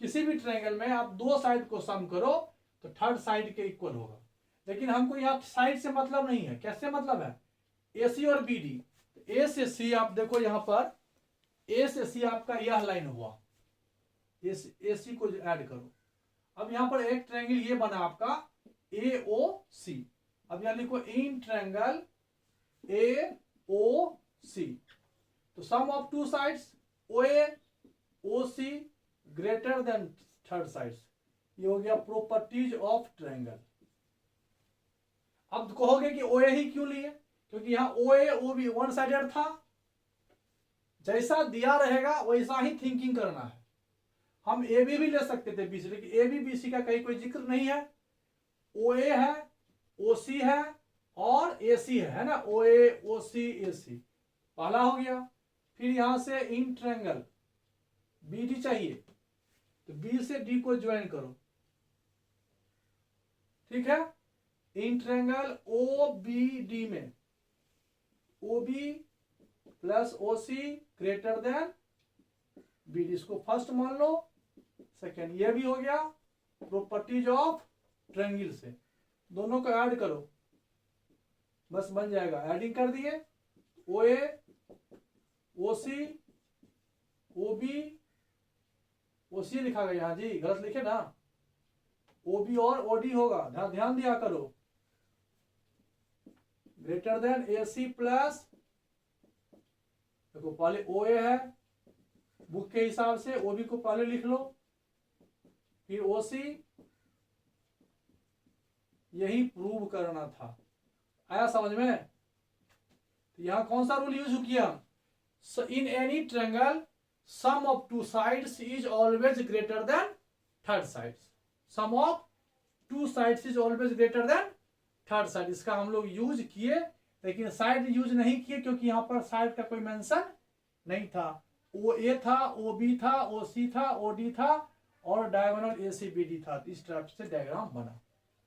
किसी भी ट्रायंगल में आप दो साइड को सम करो तो थर्ड साइड के इक्वल होगा। लेकिन हमको यहाँ साइड से मतलब नहीं है, कैसे मतलब है? AC और BD, A से C आप देखो यहाँ पर, A से C आपका यह लाइन हुआ, AC को ऐड करो। अब यहाँ पर एक ट्रायंगल ये बना आपका AOC। अब यहाँ लिखो इन ट्रायंगल AOC, तो sum of two sides OA OC greater than third sides. ये हो गया प्रॉपर्टीज ऑफ ट्रायंगल। अब कहोगे कि OA ही क्यों लिए? क्योंकि यहाँ OA OB वन साइडेड था, जैसा दिया रहेगा वैसा ही थिंकिंग करना है। हम AB भी ले सकते थे BC, लेकिन AB BC का कहीं कोई जिक्र नहीं है। OA है, OC है और AC है ना, OA OC AC पहला हो गया। फिर यहां से इन ट्रायंगल BD चाहिए, तो B से D को ज्वाइन करो, ठीक है। इन ट्रायंगल OBD में OB plus OC greater then BD, इसको फर्स्ट मान लो, सेकेंड ये भी हो गया। प्रॉपर्टीज ऑफ ट्रायंगल से दोनों को ऐड करो, बस बन जाएगा। एडिंग कर दिए, OA OC OB, OC लिखा गया यहाँ जी, गलत लिखे ना, OB और OD होगा, ध्यान दिया करो। ग्रेटर देन AC प्लस, देखो पहले OA है, बुक के हिसाब से OB को पहले लिख लो, फिर OC, यही प्रूव करना था। आया समझ में? तो यहां कौन सा रूल यूज किया? In any triangle sum of two sides is always greater than third sides. Sum of two sides is always greater than third side, इसका हम लोग यूज किए, लेकिन साइड यूज नहीं किए क्योंकि यहां पर साइड का कोई मेंशन नहीं था। OA था, OB था, OC था, OD था और डायगोनल ACBD था। इस टाइप से डायग्राम बना।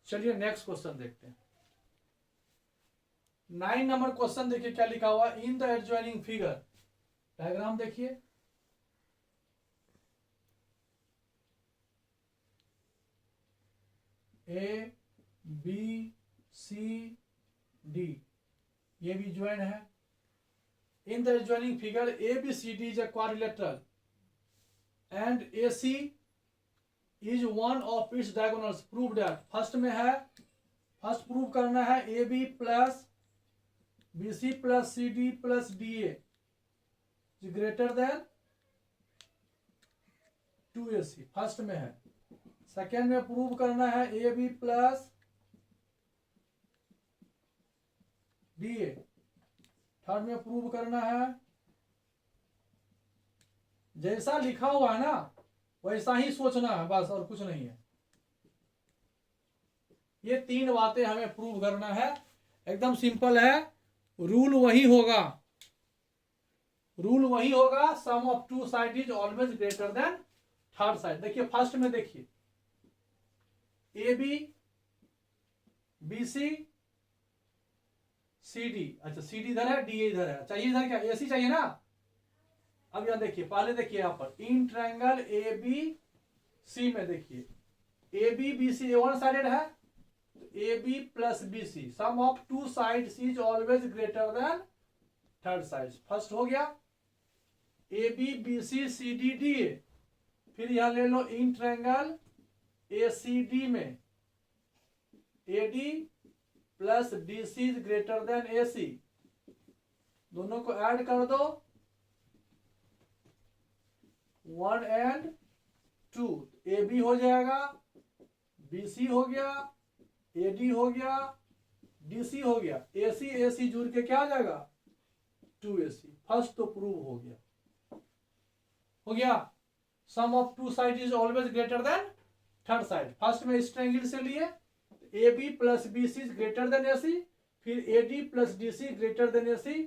चलिए नेक्स्ट क्वेश्चन देखते हैं। 9 नंबर क्वेश्चन देखिए क्या लिखा हुआ, in the adjoining figure. Diagram देखिए, ABCD ये भी ज्वाइन है। In the adjoining figure ABCD is a quadrilateral and AC is one of its diagonals prove that. First में है, फर्स्ट प्रूव करना है A B plus B C plus C D plus D A is greater than 2ac, first में है। Second में prove करना है A B plus D A. Third में प्रूव करना है जैसा लिखा हुआ है ना वैसा ही सोचना है बस, और कुछ नहीं है। ये तीन बातें हमें प्रूव करना है, एकदम सिंपल है। रूल वही होगा, रूल वही होगा, sum of two side is always greater than third side. देखिए फर्स्ट में देखिए A B B C C D, अच्छा सी डी इधर है, डी ए इधर है, चाहिए इधर क्या ए सी चाहिए ना। अब यहां देखिए, पहले देखिए यहां पर इन ट्रायंगल ए बी सी में देखिए A B B C one sided है, A B plus B C, sum of two sides is always greater than third side. First हो गया A B B C C D D A. फिर यहां ले लो in triangle A C D में A D plus D C is greater than A C, दोनों को add कर दो 1 and 2, ए बी हो जाएगा, बी सी हो गया, ए डी हो गया, डी सी हो गया, ए सी जुड़ के क्या आ जाएगा 2ac। फर्स्ट तो प्रूव हो गया, हो गया। Sum of two side is always greater than third side. First में इस ट्रायंगल से लिए A B plus B C is greater than A C, फिर A D plus D C greater than A C,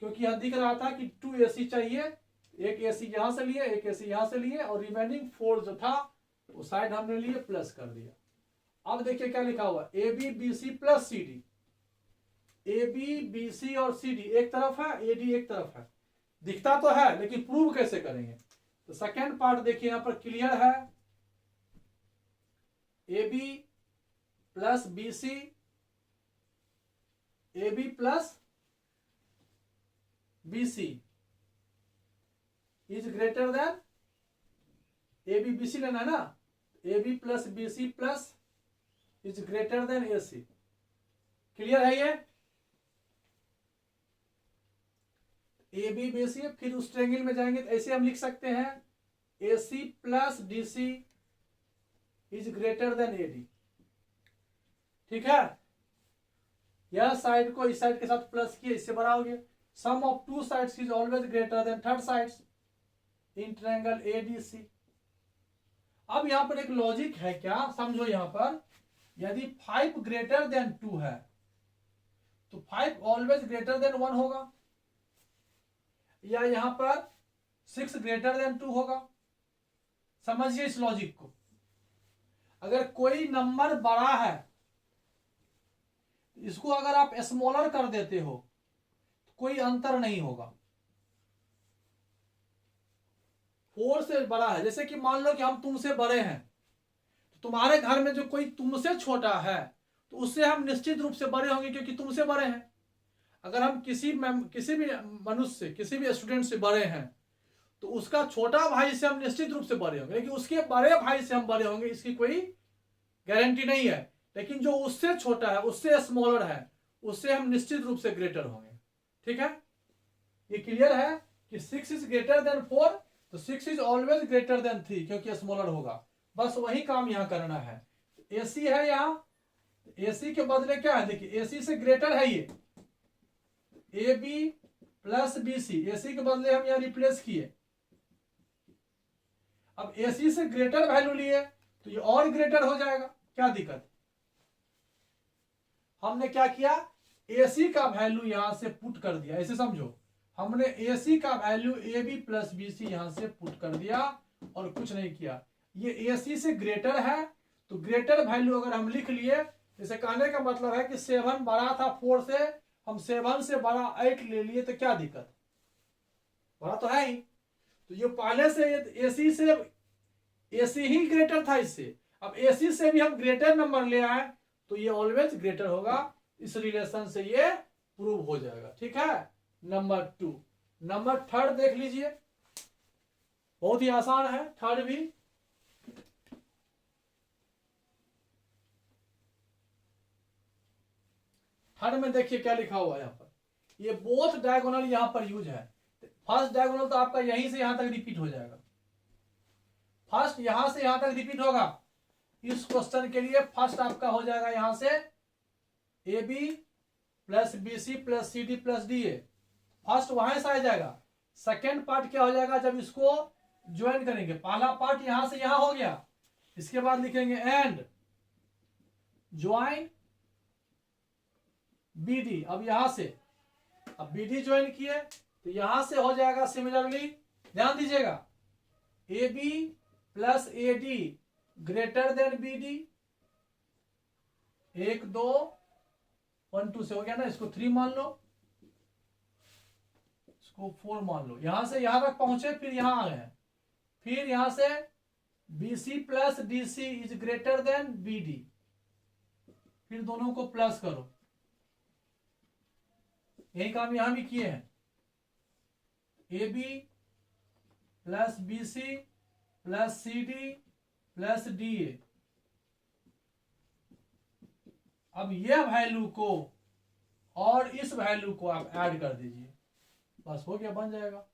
क्योंकि यहां दिख रहा था कि 2ac चाहिए, एक एसी यहां से लिए, एक एसी यहां से लिए, और रिमेनिंग 4 जो था वो साइड हमने लिए प्लस कर दिया। अब देखिए क्या लिखा हुआ, A B B C plus C D. A B B C और सी डी एक तरफ है, ए डी एक तरफ है, दिखता तो है लेकिन प्रूव कैसे करेंगे। तो सेकेंड पार्ट देखिए यहां पर क्लियर है, A B plus B C, A B plus B C is greater than, A B B C लेना है ना, A B plus B C plus is greater than A C. Clear है ये, A B B सी। फिर उस triangle में जाएंगे तो ऐसे हम लिख सकते हैं A C plus D C is greater than A D, ठीक है। यह साइड को इस साइड के साथ प्लस किए, इससे बड़ा हो गया। Sum of two sides is always greater than third sides in triangle A D C. अब यहां पर एक लॉजिक है, क्या समझो, यहां पर यदि 5 ग्रेटर देन 2 है तो 5 ऑलवेज ग्रेटर देन 1 होगा, या यहां पर 6 ग्रेटर देन 2 होगा। समझिए इस लॉजिक को, अगर कोई नंबर बड़ा है इसको अगर आप स्मॉलर कर देते हो तो कोई अंतर नहीं होगा। 4 से बड़ा है, जैसे कि मान लो कि हम तुमसे बड़े हैं, तो तुम्हारे घर में जो कोई तुमसे छोटा है तो उससे हम निश्चित रूप से बड़े होंगे क्योंकि तुमसे बड़े हैं। अगर हम किसी भी मनुष्य से, किसी भी स्टूडेंट से बड़े हैं तो उसका छोटा भाई से हम निश्चित रूप से बड़े होंगे, लेकिन उसके बड़े भाई से हम बड़े होंगे इसकी कोई गारंटी नहीं है। लेकिन जो उससे छोटा है, उससे स्मॉलर है, उससे हम निश्चित रूप से ग्रेटर होंगे, ठीक है। ये क्लियर है कि 6 इज ग्रेटर देन 4, तो 6 इज ऑलवेज ग्रेटर देन 3 क्योंकि स्मॉलर होगा। बस वही काम यहां करना है। एसी है यहां, एसी के बदले क्या है, देखिए एसी से ग्रेटर है ये A B plus B C, AC के बदले हम यहां रिप्लेस किए। अब एसी से ग्रेटर वैल्यू लिए तो ये और ग्रेटर हो जाएगा, क्या दिक्कत। हमने क्या किया, एसी का वैल्यू यहां से पुट कर दिया, ऐसे समझो, हमने एसी का value A B plus B C यहां से पुट कर दिया और कुछ नहीं किया। ये एसी से ग्रेटर है तो ग्रेटर वैल्यू अगर हम लिख लिए, जैसे कहने का मतलब है कि 7 बड़ा था 4 से, हम 7 से बड़ा 8 ले लिए तो क्या दिक्कत, बड़ा तो है ही। तो ये पहले से एसी ही ग्रेटर था इससे, अब एसी से भी हम ग्रेटर नंबर ले आए तो ये ऑलवेज ग्रेटर होगा। इस रिलेशन से ये प्रूव हो जाएगा, ठीक है। नंबर 2। नंबर 3 देख लीजिए, बहुत ही आसान है थर्ड भी। थर्ड में देखिए क्या लिखा हुआ है यहाँ पर, ये बोथ डायगोनल यहाँ पर यूज है। फर्स्ट डायगोनल तो आपका यहीं से यहां तक रिपीट हो जाएगा, फर्स्ट यहां से यहां तक रिपीट होगा। इस क्वेश्चन के लिए फर्स्ट आपका हो जाएगा यहां से A B plus B C plus C D plus D A, first वहां से आ जाएगा। सेकेंड पार्ट क्या हो जाएगा जब इसको ज्वाइन करेंगे, पहला पार्ट यहां से यहां हो गया, इसके बाद लिखेंगे एंड ज्वाइन बी डी। अब यहां से अब बी डी ज्वाइन किए तो यहां से हो जाएगा सिमिलरली, ध्यान दीजिएगा, A B plus A D greater than B D. 1 2 1 2 से हो गया ना, इसको 3 मान लो, इसको 4 मान लो। यहां से यहां तक पहुंचे, फिर यहां आ गए, फिर यहां से B C plus D C is greater than B D, फिर दोनों को प्लस करो। यही काम यहां भी किए हैं, A B plus B C plus C D plus D A. अब यह वैल्यू को और इस वैल्यू को आप ऐड कर दीजिए, बस हो गया, बन जाएगा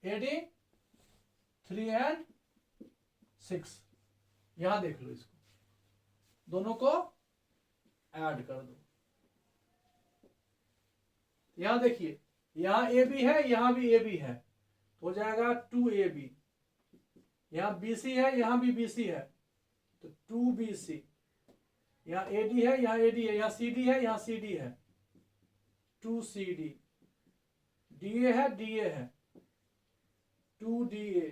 एडिंग 3 and 6। यहां देख लो, इसको दोनों को ऐड कर दो। यहां देखिए, यहां ए बी है, यहां भी ए बी है, तो हो जाएगा 2ab। यहां BC है, यहां भी BC है, तो 2BC। यहां AD है, यहां AD है, यहां CD है, यहां CD है, 2CD। DA है, DA है, 2DA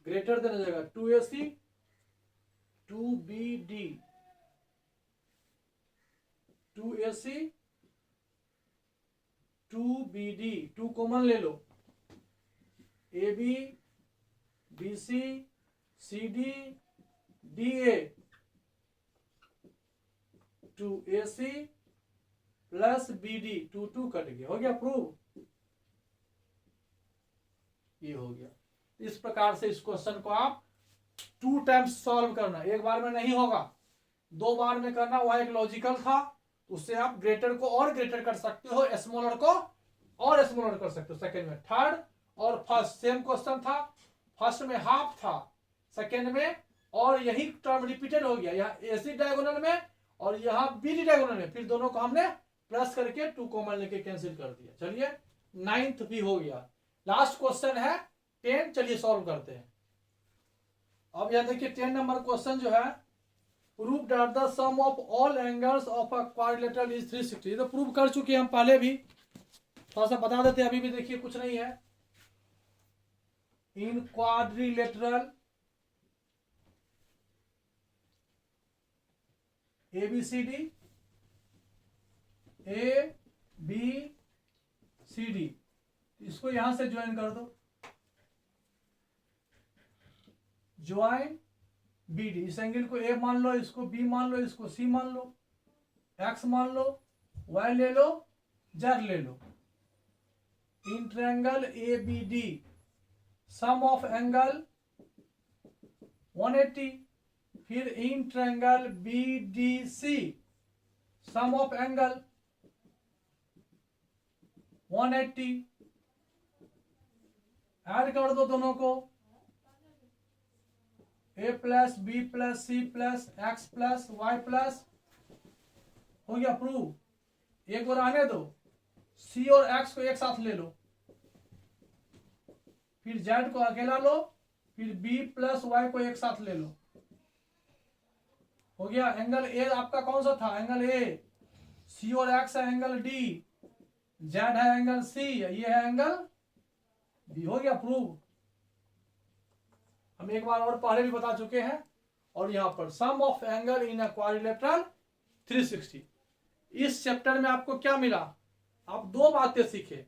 ग्रेटर देन हो जाएगा 2AC 2BD 2AC 2BD। 2 common ले लो, AB BC CD DA 2AC plus BD 2 2 cut गया, हो गया प्रूव। ये हो गया। इस प्रकार से इस क्वेश्चन को आप 2 टाइम्स सॉल्व करना, एक बार में नहीं होगा, 2 बार में करना। वह एक लॉजिकल था, उससे आप ग्रेटर को और ग्रेटर कर सकते हो, स्मॉलर को और स्मॉलर कर सकते हो। सेकंड में थर्ड और फर्स्ट सेम क्वेश्चन था, फर्स्ट में हाफ था, सेकंड में और यही टर्म रिपीटेड हो गया, यहाँ एसी डायगोनल में और यहाँ बीडी डायगोनल में, फिर दोनों को हमने प्लस करके 2 कॉमन लेके कैंसिल कर दिया। चलिए 9th भी हो गया। लास्ट क्वेश्चन है 10, चलिए सॉल्व करते हैं। अब यहां देखिए 10 नंबर क्वेश्चन जो है, prove that the sum of all angles of a quadrilateral is 360। ये तो प्रूव कर चुके हैं हम पहले भी, थोड़ा सा बता देते हैं, अभी भी देखिए कुछ नहीं है। इन क्वाड्रिलेटरल ABCD ABCD, इसको यहां से ज्वाइन कर दो, ज्वाइन BD। इस एंगल को A मान लो, इसको B मान लो, इसको C मान लो, X मान लो, Y ले लो, Z ले लो। In triangle ABD sum of angle 180, फिर in triangle BDC sum of angle 180, add कर दो दोनों को, A plus B plus C plus X plus Y plus, हो गया प्रूव। एक और आने दो, C और X को एक साथ ले लो, फिर Z को अकेला लो, फिर B प्लस Y को एक साथ ले लो, हो गया। एंगल A आपका कौन सा था, एंगल A, C और X है एंगल D, Z है एंगल C, ये है एंगल B, हो गया प्रूव। हम एक बार और पहले भी बता चुके हैं। और यहां पर sum of angle in a quadrilateral 360। इस चैप्टर में आपको क्या मिला, आप 2 बातें सीखे,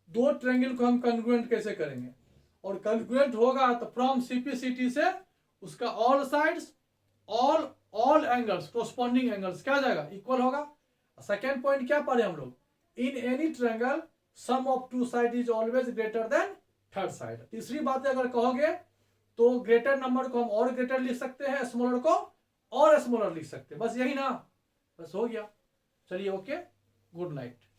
2 ट्रायंगल को हम कॉन्ग्रुएंट कैसे करेंगे, और कॉन्ग्रुएंट होगा तो फ्रॉम CPCT से उसका all sides all angles corresponding angles क्या आ जाएगा, इक्वल होगा। सेकेंड पॉइंट क्या पढ़े हम लोग, in any triangle sum of 2 side is always greater than third side. तीसरी बात अगर कहोगे तो ग्रेटर नंबर को हम और ग्रेटर लिख सकते हैं, स्मॉलर को और स्मॉलर लिख सकते हैं, बस यही ना, बस हो गया। चलिए ओके, गुड नाइट।